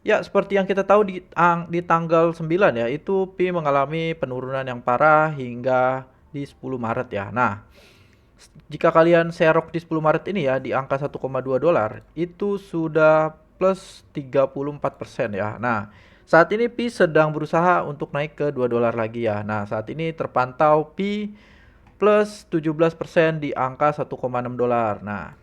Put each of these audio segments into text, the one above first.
Ya, seperti yang kita tahu di tanggal 9 ya, itu Pi mengalami penurunan yang parah hingga di 10 Maret ya. Nah, jika kalian serok di 10 Maret ini ya di angka 1,2 dolar, itu sudah plus 34% ya. Nah, saat ini Pi sedang berusaha untuk naik ke 2 dolar lagi ya. Nah, saat ini terpantau Pi plus 17% di angka 1,6 dolar. Nah,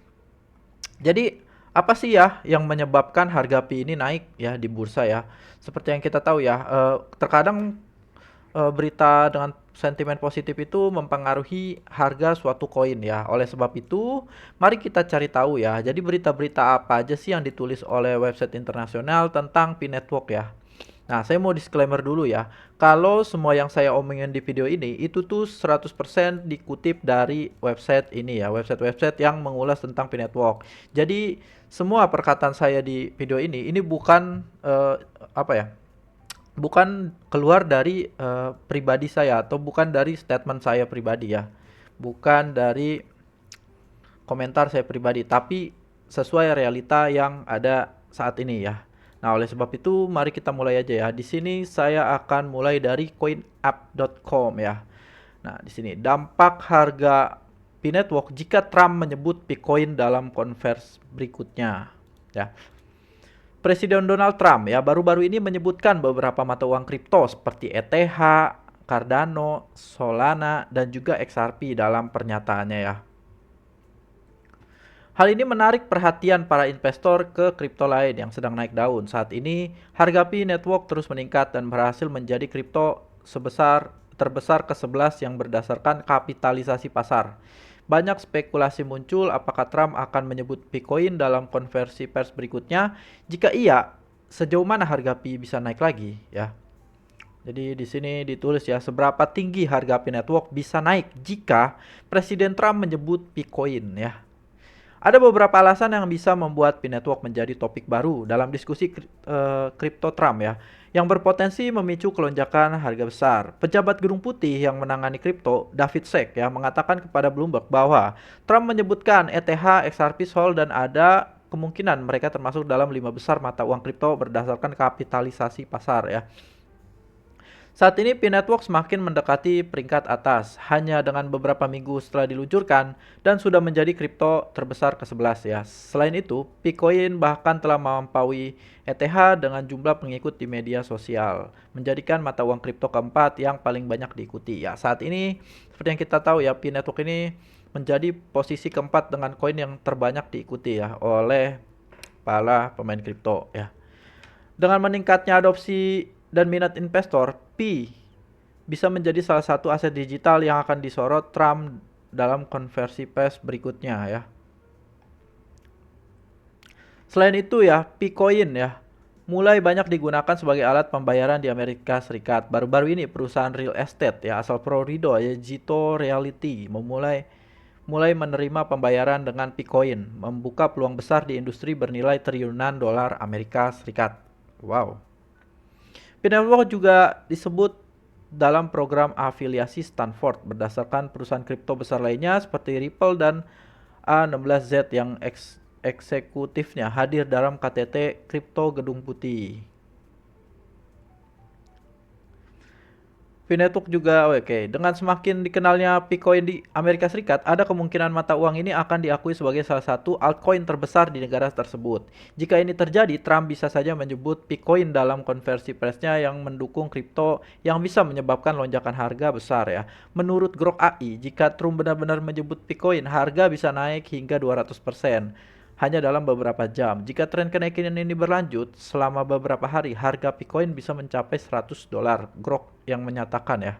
jadi apa sih ya yang menyebabkan harga Pi ini naik ya di bursa ya? Seperti yang kita tahu ya, terkadang berita dengan sentimen positif itu mempengaruhi harga suatu koin ya. Oleh sebab itu, mari kita cari tahu ya. Jadi berita-berita apa aja sih yang ditulis oleh website internasional tentang Pi Network ya. Nah, saya mau disclaimer dulu ya. Kalau semua yang saya omongin di video ini itu tuh 100% dikutip dari website ini ya, website-website yang mengulas tentang Pi Network. Jadi, semua perkataan saya di video ini bukan apa ya? Bukan keluar dari pribadi saya atau bukan dari statement saya pribadi ya. Bukan dari komentar saya pribadi, tapi sesuai realita yang ada saat ini ya. Nah, oleh sebab itu mari kita mulai aja ya. Di sini saya akan mulai dari coinup.com ya. Nah, di sini dampak harga Pi Network jika Trump menyebut Bitcoin dalam konversi berikutnya ya. Presiden Donald Trump ya baru-baru ini menyebutkan beberapa mata uang kripto seperti ETH, Cardano, Solana, dan juga XRP dalam pernyataannya ya. Hal ini menarik perhatian para investor ke kripto lain yang sedang naik daun. Saat ini, harga Pi Network terus meningkat dan berhasil menjadi kripto terbesar ke-11 yang berdasarkan kapitalisasi pasar. Banyak spekulasi muncul apakah Trump akan menyebut Bitcoin dalam konversi pers berikutnya. Jika iya, sejauh mana harga Pi bisa naik lagi ya. Jadi di sini ditulis ya seberapa tinggi harga Pi Network bisa naik jika Presiden Trump menyebut Bitcoin ya. Ada beberapa alasan yang bisa membuat Pi Network menjadi topik baru dalam diskusi kripto Trump ya, yang berpotensi memicu kelonjakan harga besar. Pejabat Gedung Putih yang menangani kripto, David Sek ya, mengatakan kepada Bloomberg bahwa Trump menyebutkan ETH, XRP, Sol dan ada kemungkinan mereka termasuk dalam 5 besar mata uang kripto berdasarkan kapitalisasi pasar ya. Saat ini Pi Network semakin mendekati peringkat atas, hanya dengan beberapa minggu setelah diluncurkan dan sudah menjadi kripto terbesar ke-11 ya. Selain itu, Bitcoin bahkan telah melampaui ETH dengan jumlah pengikut di media sosial, menjadikan mata uang kripto keempat yang paling banyak diikuti ya. Saat ini, seperti yang kita tahu ya, Pi Network ini menjadi posisi keempat dengan koin yang terbanyak diikuti ya oleh para pemain kripto ya. Dengan meningkatnya adopsi dan minat investor, Pi bisa menjadi salah satu aset digital yang akan disorot Trump dalam konversi pers berikutnya ya. Selain itu ya, Picoin ya mulai banyak digunakan sebagai alat pembayaran di Amerika Serikat. Baru-baru ini perusahaan real estate ya asal Florida ya Zito Realty mulai menerima pembayaran dengan Picoin, membuka peluang besar di industri bernilai triliunan dolar Amerika Serikat. Wow. Pinetwork juga disebut dalam program afiliasi Stanford berdasarkan perusahaan kripto besar lainnya seperti Ripple dan A16Z yang eksekutifnya hadir dalam KTT Kripto Gedung Putih. Finetwork juga oke. Dengan semakin dikenalnya Bitcoin di Amerika Serikat, ada kemungkinan mata uang ini akan diakui sebagai salah satu altcoin terbesar di negara tersebut. Jika ini terjadi, Trump bisa saja menyebut Bitcoin dalam konversi persnya yang mendukung kripto yang bisa menyebabkan lonjakan harga besar ya. Menurut Grok AI, jika Trump benar-benar menyebut Bitcoin, harga bisa naik hingga 200% hanya dalam beberapa jam. Jika tren kenaikan ini berlanjut selama beberapa hari, harga Bitcoin bisa mencapai 100 dolar. Grok yang menyatakan ya.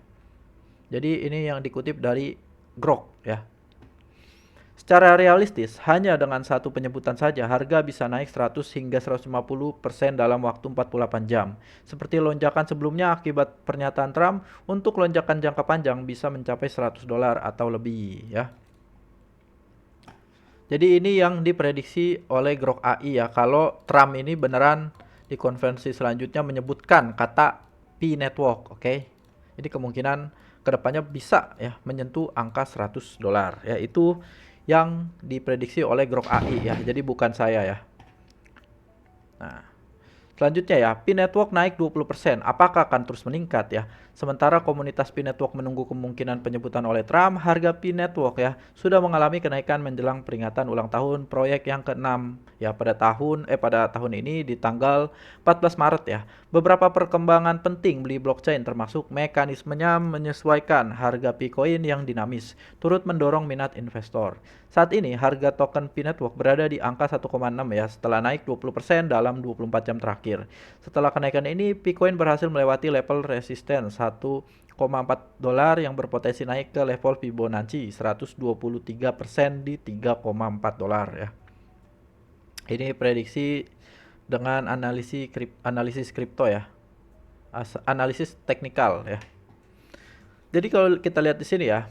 Jadi ini yang dikutip dari Grok ya. Secara realistis, hanya dengan satu penyebutan saja harga bisa naik 100 hingga 150% dalam waktu 48 jam. Seperti lonjakan sebelumnya akibat pernyataan Trump, untuk lonjakan jangka panjang bisa mencapai 100 dolar atau lebih ya. Jadi ini yang diprediksi oleh Grok AI ya, kalau Trump ini beneran di konferensi selanjutnya menyebutkan kata Pi Network, oke? Jadi kemungkinan kedepannya bisa ya menyentuh angka 100 dolar ya, itu yang diprediksi oleh Grok AI ya, jadi bukan saya ya. Nah, Selanjutnya ya, Pi Network naik 20%. Apakah akan terus meningkat ya? Sementara komunitas Pi Network menunggu kemungkinan penyebutan oleh Trump, harga Pi Network ya sudah mengalami kenaikan menjelang peringatan ulang tahun proyek yang ke-6 ya pada tahun ini di tanggal 14 Maret ya. Beberapa perkembangan penting beli blockchain termasuk mekanismenya menyesuaikan harga Bitcoin yang dinamis, turut mendorong minat investor. Saat ini harga token Pi Network berada di angka 1,6 ya setelah naik 20% dalam 24 jam terakhir. Setelah kenaikan ini, Bitcoin berhasil melewati level resisten 1,4 dolar yang berpotensi naik ke level Fibonacci 123% di 3,4 dolar ya. Ini prediksi dengan analisis kripto ya. Analisis teknikal ya. Jadi kalau kita lihat di sini ya,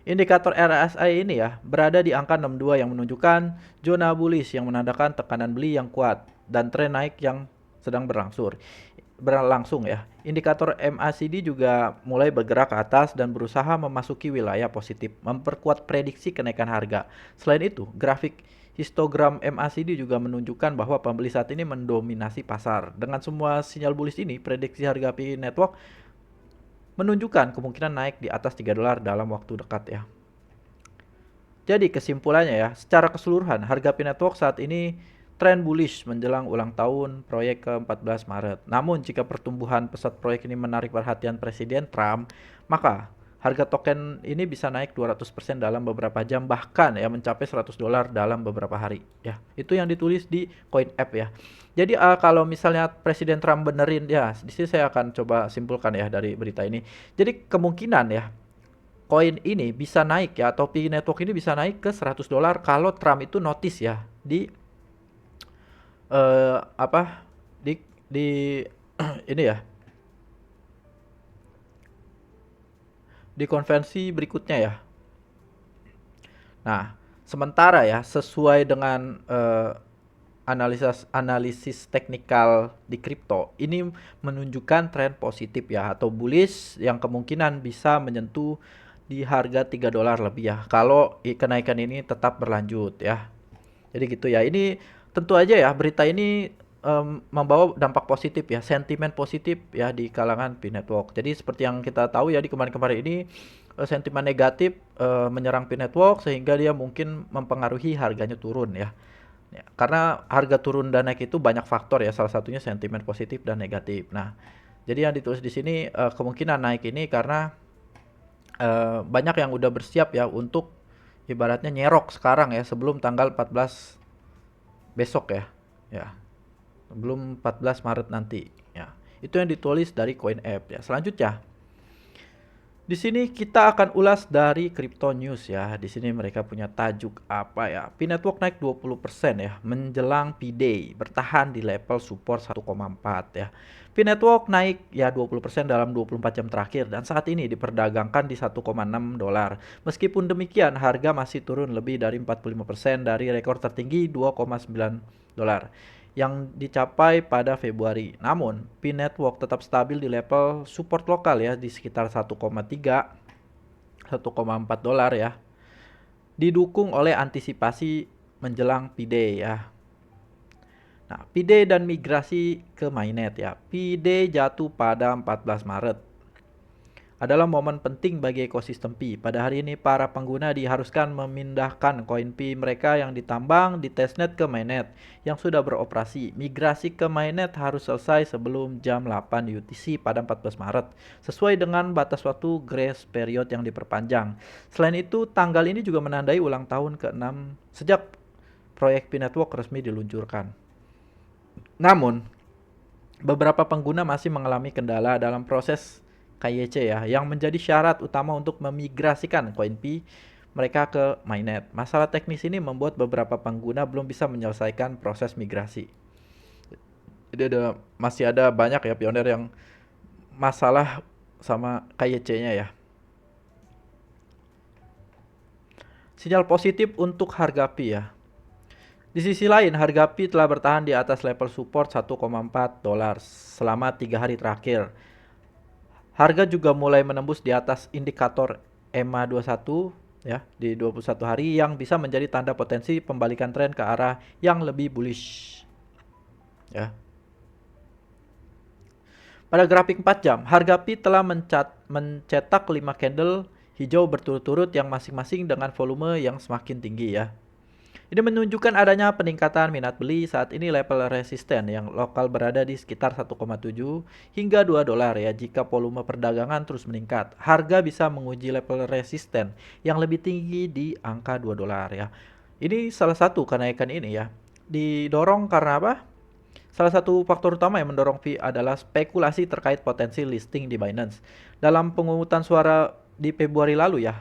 indikator RSI ini ya berada di angka 62 yang menunjukkan zona bullish yang menandakan tekanan beli yang kuat dan tren naik yang sedang berlangsung ya. Indikator MACD juga mulai bergerak ke atas dan berusaha memasuki wilayah positif, memperkuat prediksi kenaikan harga. Selain itu, grafik histogram MACD juga menunjukkan bahwa pembeli saat ini mendominasi pasar. Dengan semua sinyal bullish ini, prediksi harga Pi Network menunjukkan kemungkinan naik di atas 3 dolar dalam waktu dekat ya. Jadi kesimpulannya ya, secara keseluruhan harga Pi Network saat ini tren bullish menjelang ulang tahun proyek ke-14 Maret. Namun jika pertumbuhan pesat proyek ini menarik perhatian Presiden Trump, maka harga token ini bisa naik 200% dalam beberapa jam, bahkan ya mencapai 100 dolar dalam beberapa hari ya. Itu yang ditulis di CoinApp ya. Jadi kalau misalnya Presiden Trump benerin ya, di sini saya akan coba simpulkan ya dari berita ini. Jadi kemungkinan ya koin ini bisa naik ya, atau Pi Network ini bisa naik ke 100 dolar kalau Trump itu notice ya di apa di ini ya, di konvensi berikutnya ya. Nah, sementara ya sesuai dengan analisis teknikal di kripto ini menunjukkan tren positif ya atau bullish yang kemungkinan bisa menyentuh di harga 3 dolar lebih ya kalau kenaikan ini tetap berlanjut ya. Jadi gitu ya. Ini tentu aja ya berita ini membawa dampak positif ya, sentimen positif ya di kalangan Pi Network. Jadi seperti yang kita tahu ya di kemarin-kemarin ini sentimen negatif menyerang Pi Network sehingga dia mungkin mempengaruhi harganya turun ya. Ya, karena harga turun dan naik itu banyak faktor ya, salah satunya sentimen positif dan negatif. Nah, jadi yang ditulis di sini kemungkinan naik ini karena banyak yang udah bersiap ya untuk ibaratnya nyerok sekarang ya sebelum tanggal 14 besok ya. Ya. Sebelum 14 Maret nanti ya. Itu yang ditulis dari CoinApp ya. Selanjutnya di sini kita akan ulas dari Crypto News ya. Di sini mereka punya tajuk apa ya? Pi Network naik 20% ya menjelang P-Day, bertahan di level support 1,4 ya. Pi Network naik ya 20% dalam 24 jam terakhir dan saat ini diperdagangkan di 1,6 dolar. Meskipun demikian, harga masih turun lebih dari 45% dari rekor tertinggi 2,9 dolar yang dicapai pada Februari. Namun, Pi Network tetap stabil di level support lokal ya di sekitar 1,3 1,4 dolar ya. Didukung oleh antisipasi menjelang P-Day ya. Nah, P-Day dan migrasi ke mainnet ya. P-Day jatuh pada 14 Maret. Adalah momen penting bagi ekosistem Pi. Pada hari ini, para pengguna diharuskan memindahkan koin Pi mereka yang ditambang di testnet ke mainnet yang sudah beroperasi. Migrasi ke mainnet harus selesai sebelum jam 8 UTC pada 14 Maret, sesuai dengan batas waktu grace period yang diperpanjang. Selain itu, tanggal ini juga menandai ulang tahun ke-6 sejak proyek Pi Network resmi diluncurkan. Namun, beberapa pengguna masih mengalami kendala dalam proses KYC ya, yang menjadi syarat utama untuk memigrasikan koin Pi mereka ke mainnet. Masalah teknis ini membuat beberapa pengguna belum bisa menyelesaikan proses migrasi. Jadi masih ada banyak ya pioner yang masalah sama KYC-nya ya. Sinyal positif untuk harga Pi ya. Di sisi lain, harga Pi telah bertahan di atas level support 1,4 dolar selama 3 hari terakhir. Harga juga mulai menembus di atas indikator EMA21 ya di 21 hari yang bisa menjadi tanda potensi pembalikan tren ke arah yang lebih bullish. Ya. Pada grafik 4 jam, harga Pi telah mencetak 5 candle hijau berturut-turut yang masing-masing dengan volume yang semakin tinggi ya. Ini menunjukkan adanya peningkatan minat beli. Saat ini level resisten yang lokal berada di sekitar 1,7 hingga 2 dolar ya. Jika volume perdagangan terus meningkat, harga bisa menguji level resisten yang lebih tinggi di angka 2 dolar ya. Ini salah satu kenaikan ini ya. Didorong karena apa? Salah satu faktor utama yang mendorong fee adalah spekulasi terkait potensi listing di Binance. Dalam pemungutan suara di Februari lalu ya,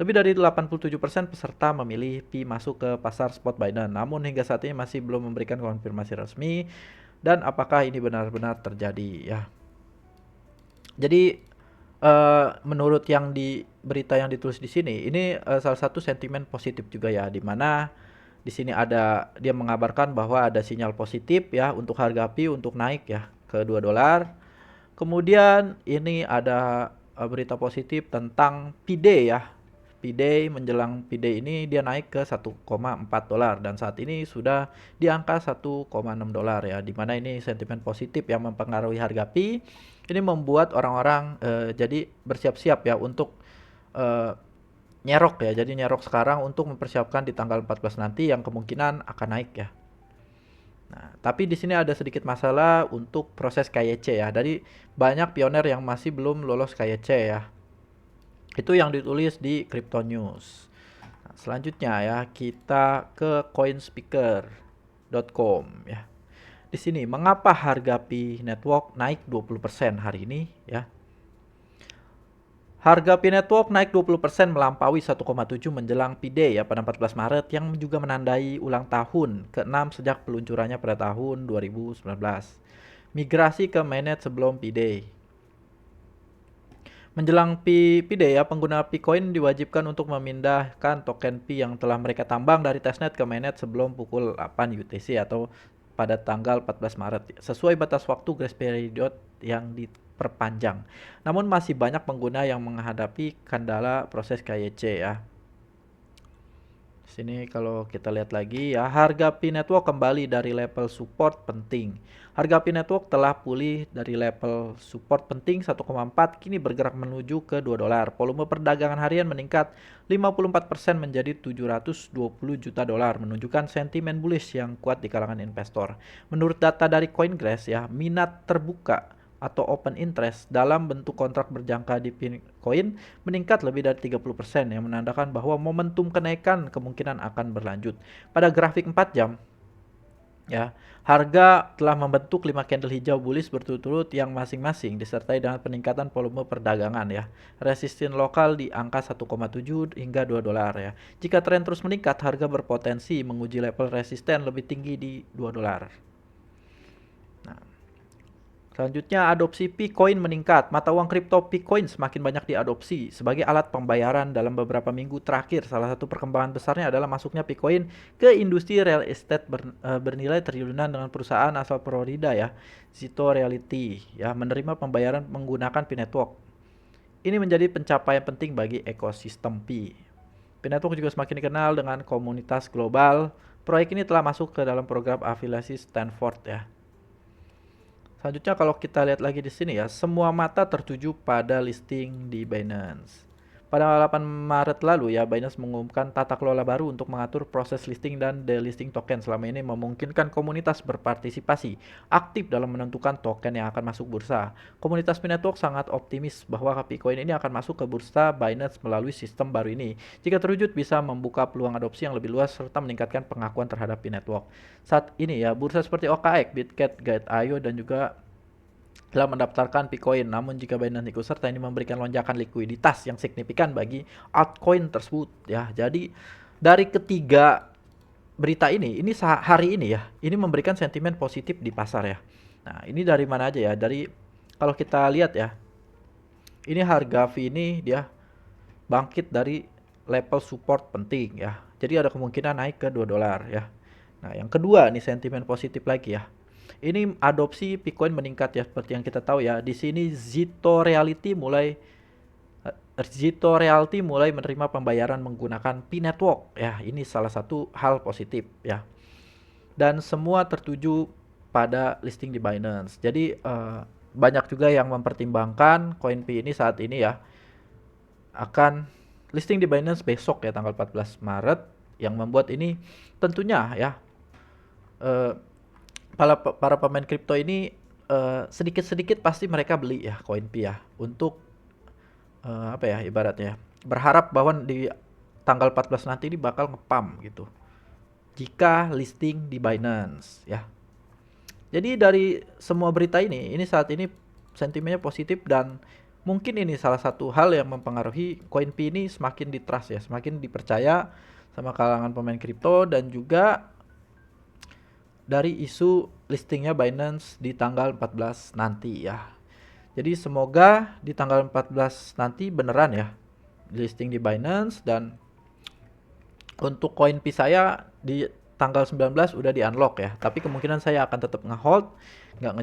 lebih dari 87% peserta memilih fee masuk ke pasar spot Binance. Namun hingga saat ini masih belum memberikan konfirmasi resmi dan apakah ini benar-benar terjadi ya. Jadi menurut yang di berita yang ditulis di sini, ini salah satu sentimen positif juga ya, di mana di sini ada dia mengabarkan bahwa ada sinyal positif ya untuk harga API untuk naik ya ke 2 dolar. Kemudian ini ada berita positif tentang P-Day ya. P-Day menjelang P-Day ini dia naik ke 1,4 dolar dan saat ini sudah di angka 1,6 dolar ya. Dimana ini sentimen positif yang mempengaruhi harga Pi. Ini membuat orang-orang jadi bersiap-siap ya untuk eh, nyerok ya. Jadi nyerok sekarang untuk mempersiapkan di tanggal 14 nanti yang kemungkinan akan naik ya. Nah, tapi di sini ada sedikit masalah untuk proses KYC ya. Jadi banyak pioner yang masih belum lolos KYC ya. Itu yang ditulis di Crypto News. Nah, selanjutnya ya, kita ke coinspeaker.com ya. Di sini mengapa harga Pi Network naik 20% hari ini ya? Harga Pi Network naik 20% melampaui 1,7 menjelang P-Day ya pada 14 Maret yang juga menandai ulang tahun ke-6 sejak peluncurannya pada tahun 2019. Migrasi ke mainnet sebelum P-Day. Menjelang P-Day ya, pengguna Picoin diwajibkan untuk memindahkan token Pi yang telah mereka tambang dari testnet ke mainnet sebelum pukul 8 UTC atau pada tanggal 14 Maret sesuai batas waktu grace period yang diperpanjang. Namun masih banyak pengguna yang menghadapi kendala proses KYC ya. Sini kalau kita lihat lagi ya, harga Pi Network kembali dari level support penting. Harga Pi Network telah pulih dari level support penting 1,4 kini bergerak menuju ke 2 dolar. Volume perdagangan harian meningkat 54% menjadi 720 juta dolar, menunjukkan sentimen bullish yang kuat di kalangan investor. Menurut data dari CoinGrass ya, minat terbuka atau open interest dalam bentuk kontrak berjangka di Bitcoin meningkat lebih dari 30% yang menandakan bahwa momentum kenaikan kemungkinan akan berlanjut. Pada grafik 4 jam ya, harga telah membentuk 5 candle hijau bullish berturut-turut yang masing-masing disertai dengan peningkatan volume perdagangan ya. Resisten lokal di angka 1,7 hingga 2 dolar ya. Jika tren terus meningkat, harga berpotensi menguji level resisten lebih tinggi di 2 dolar. Selanjutnya, adopsi Picoin meningkat. Mata uang kripto Picoin semakin banyak diadopsi sebagai alat pembayaran dalam beberapa minggu terakhir. Salah satu perkembangan besarnya adalah masuknya Picoin ke industri real estate bernilai triliunan dengan perusahaan asal Florida ya, Zito Realty ya, menerima pembayaran menggunakan Pi Network. Ini menjadi pencapaian penting bagi ekosistem Pi. Pi Network juga semakin dikenal dengan komunitas global. Proyek ini telah masuk ke dalam program afiliasi Stanford ya. Selanjutnya kalau kita lihat lagi di sini ya, semua mata tertuju pada listing di Binance. Pada 8 Maret lalu ya, Binance mengumumkan tata kelola baru untuk mengatur proses listing dan delisting token. Selama ini memungkinkan komunitas berpartisipasi aktif dalam menentukan token yang akan masuk bursa. Komunitas Pi Network sangat optimis bahwa Picoin ini akan masuk ke bursa Binance melalui sistem baru ini. Jika terwujud bisa membuka peluang adopsi yang lebih luas serta meningkatkan pengakuan terhadap Pi Network. Saat ini ya, bursa seperti OKX, Bitget, Gate.io dan juga telah mendaftarkan Picoin. Namun jika Binance ikut serta ini memberikan lonjakan likuiditas yang signifikan bagi altcoin tersebut ya. Jadi dari ketiga berita ini hari ini ya, ini memberikan sentimen positif di pasar ya. Nah, ini dari mana aja ya? Dari kalau kita lihat ya, ini harga V ini dia bangkit dari level support penting ya. Jadi ada kemungkinan naik ke 2 dolar ya. Nah, yang kedua nih sentimen positif lagi ya. Ini adopsi Bitcoin meningkat ya seperti yang kita tahu ya. Di sini Zito Realty mulai menerima pembayaran menggunakan Pi Network ya. Ini salah satu hal positif ya. Dan semua tertuju pada listing di Binance. Jadi banyak juga yang mempertimbangkan CoinP ini saat ini ya akan listing di Binance besok ya tanggal 14 Maret, yang membuat ini tentunya ya eh, para pemain kripto ini sedikit-sedikit pasti mereka beli ya CoinP ya untuk apa ya ibaratnya berharap bahwa di tanggal 14 nanti ini bakal ngepam gitu jika listing di Binance ya. Jadi dari semua berita ini saat ini sentimennya positif, dan mungkin ini salah satu hal yang mempengaruhi CoinP ini semakin ditrust ya, semakin dipercaya sama kalangan pemain kripto, dan juga dari isu listingnya Binance di tanggal 14 nanti ya. Jadi semoga di tanggal 14 nanti beneran ya listing di Binance, dan untuk koin P saya di tanggal 19 udah di unlock ya. Tapi kemungkinan saya akan tetap nge-hold, nggak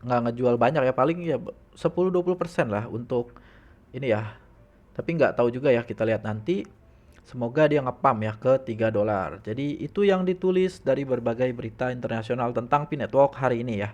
ngejual banyak ya, paling ya 10-20% lah untuk ini ya. Tapi nggak tahu juga ya, kita lihat nanti. Semoga dia ngepam ya ke 3 dolar. Jadi itu yang ditulis dari berbagai berita internasional tentang P Network hari ini ya.